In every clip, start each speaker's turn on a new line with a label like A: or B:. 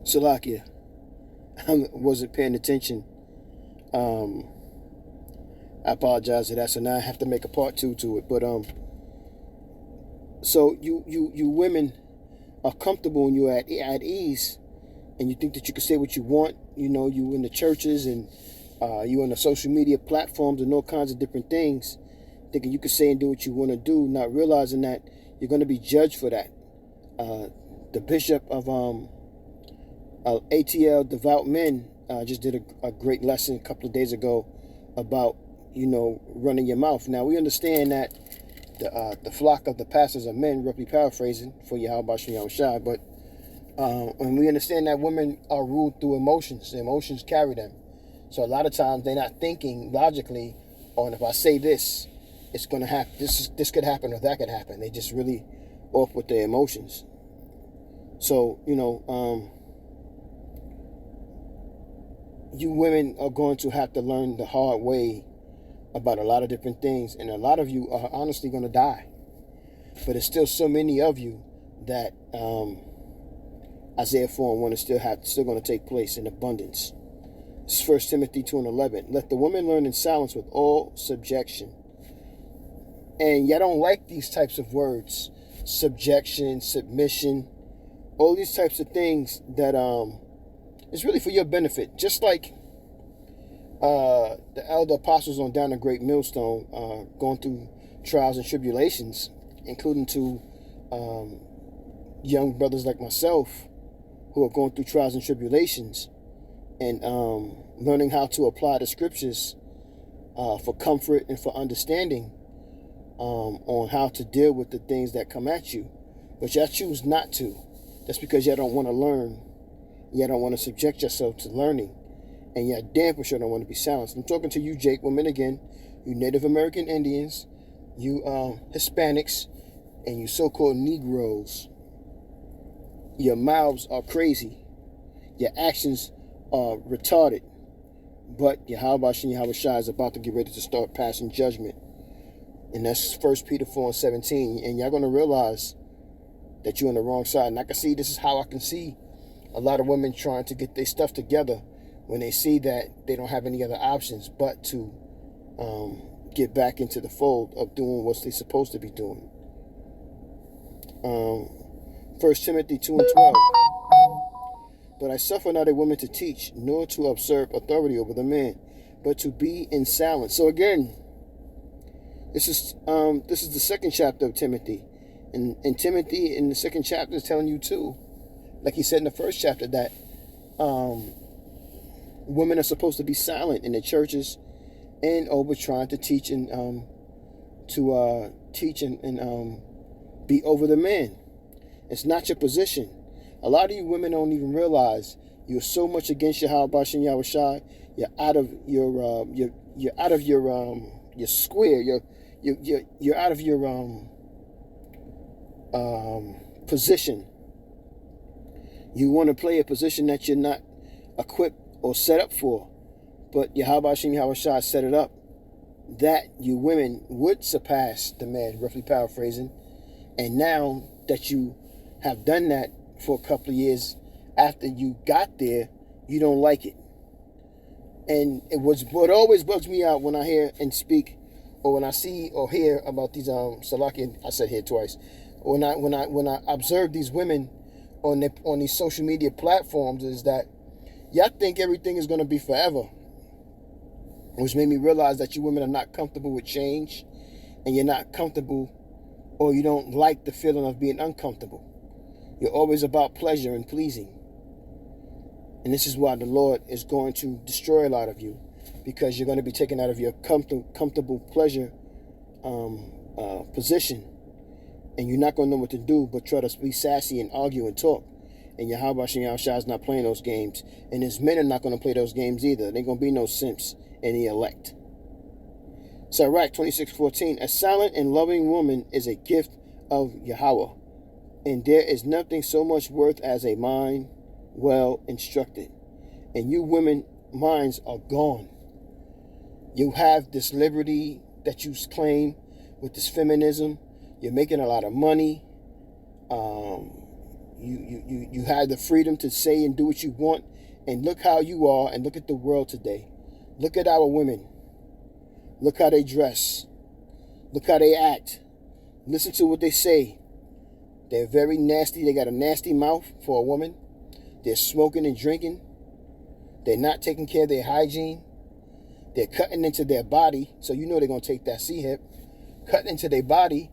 A: Salakia, I wasn't paying attention. Um, I apologize for that. So now I have to make a part two to it. But so you women are comfortable and you're at ease, and you think that you can say what you want. You know, you in the churches and you on the social media platforms and all kinds of different things, thinking you can say and do what you want to do, not realizing that you're going to be judged for that. The bishop of ATL Devout Men just did a great lesson a couple of days ago about, running your mouth. Now we understand that the flock of the pastors are men, roughly paraphrasing for Yahweh Shem Yahushai, but and we understand that women are ruled through emotions. The emotions carry them. So a lot of times they're not thinking logically on, if I say this, it's going to happen. This could happen or that could happen. They just really off with their emotions. So you women are going to have to learn the hard way about a lot of different things, and a lot of you are honestly going to die. But there's still so many of you that Isaiah 4:1 is still going to take place in abundance. It's 1 Timothy 2:11. Let the woman learn in silence with all subjection. And y'all don't like these types of words: subjection, submission, all these types of things that it's really for your benefit. Just like the elder apostles on down the Great Millstone, going through trials and tribulations, including to young brothers like myself who are going through trials and tribulations, and learning how to apply the scriptures for comfort and for understanding on how to deal with the things that come at you. But y'all choose not to. That's because y'all don't want to learn. Y'all don't want to subject yourself to learning. And y'all damn for sure don't want to be silenced. I'm talking to you, Jake, women again, you Native American Indians, you Hispanics, and you so-called Negroes. Your mouths are crazy. Your actions are retarded. But Yahweh Shem Yahushua is about to get ready to start passing judgment. And that's 1 Peter 4:17. And y'all going to realize that you're on the wrong side. And I can see, this is how I can see a lot of women trying to get their stuff together when they see that they don't have any other options but to get back into the fold of doing what they're supposed to be doing. 1 Timothy 2:12. But I suffer not a woman to teach, nor to usurp authority over the man, but to be in silence. So again, this is the second chapter of Timothy. And Timothy in the second chapter is telling you too, like he said in the first chapter, that women are supposed to be silent in the churches and over trying to teach and be over the man. It's not your position. A lot of you women don't even realize you're so much against Yahweh Shem Yahushai. You're out of you're out of your square. You're out of your position. You want to play a position that you're not equipped or set up for, but Yahweh Shem Yahushua set it up that you women would surpass the man, roughly paraphrasing. And now that you have done that for a couple of years after you got there, you don't like it. And what always bugs me out when I hear and speak, or when I see or hear about these Salaki, I said here twice, when I observe these women on these social media platforms, is that y'all think everything is going to be forever, which made me realize that you women are not comfortable with change, and you're not comfortable, or you don't like the feeling of being uncomfortable. You're always about pleasure and pleasing. And this is why the Lord is going to destroy a lot of you, because you're going to be taken out of your comfortable pleasure position, and you're not going to know what to do but try to be sassy and argue and talk. And Yahweh Shem Yahushua is not playing those games, and his men are not going to play those games either. There ain't going to be no simps in the elect. Sirach 26:14. A silent and loving woman is a gift of Yahweh, and there is nothing so much worth as a mind well instructed. And you women minds are gone. You have this liberty that you claim with this feminism. You're making a lot of money. you have the freedom to say and do what you want. And look how you are, and look at the world today. Look at our women. Look how they dress. Look how they act. Listen to what they say. They're very nasty. They got a nasty mouth for a woman. They're smoking and drinking. They're not taking care of their hygiene. They're cutting into their body, so you know they're going to take that C-hip. Cutting into their body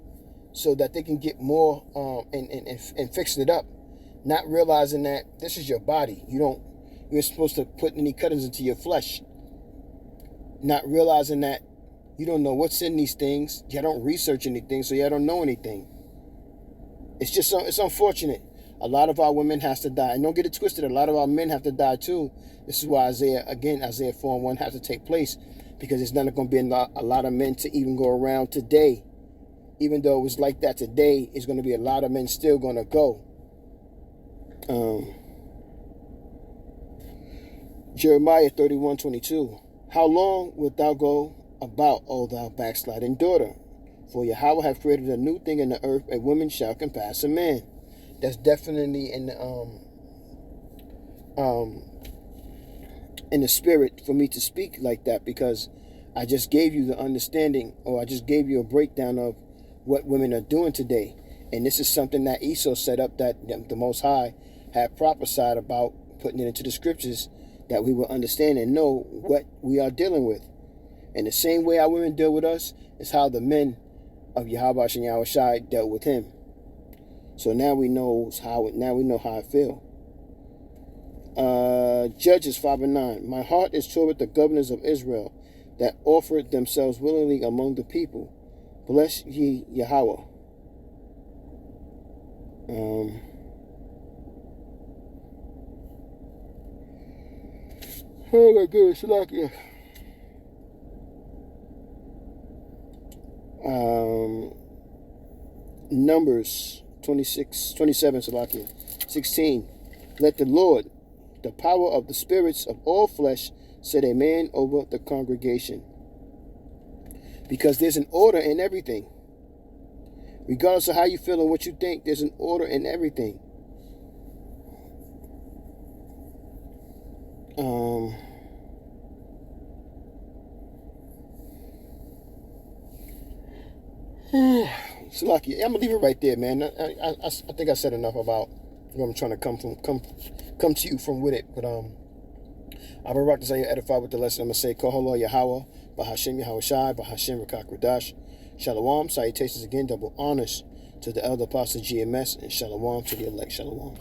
A: so that they can get more and fix it up. Not realizing that this is your body. You're supposed to put any cuttings into your flesh. Not realizing that you don't know what's in these things. You don't research anything, so you don't know anything. It's unfortunate. A lot of our women has to die. And don't get it twisted, a lot of our men have to die too. This is why Isaiah 4:1 has to take place, because there's not going to be a lot of men to even go around today. Even though it was like that today, it's going to be a lot of men still going to go. Jeremiah 31:22. How long wilt thou go about, O thou backsliding daughter? For Yahweh hath created a new thing in the earth, a woman shall compass a man. That's definitely in the spirit for me to speak like that, because I just gave you the understanding, or I just gave you a breakdown of what women are doing today. And this is something that Esau set up, that the Most High had prophesied about, putting it into the scriptures, that we will understand and know what we are dealing with. And the same way our women deal with us is how the men of Yahweh and Yahweh dealt with him. So now we know how I feel. Judges 5:9. My heart is toward the governors of Israel, that offered themselves willingly among the people. Bless ye Yahweh. Oh my goodness, Salakia. Numbers 27, Salakia. 16. Let the Lord, the power of the spirits of all flesh, set a man over the congregation. Because there's an order in everything. Regardless of how you feel and what you think, there's an order in everything. Salaki, I'm gonna leave it right there, man. I think I said enough about where I'm trying to come to you from with it. But I've been rocked to say edified with the lesson. I'm gonna say Kohalo Yahweh, Bahashem Yahweh Shai, Bahashem Rakak Radash. Shalom, salutations again, double honors to the elder apostle GMS, and shalom to the elect. Shalom.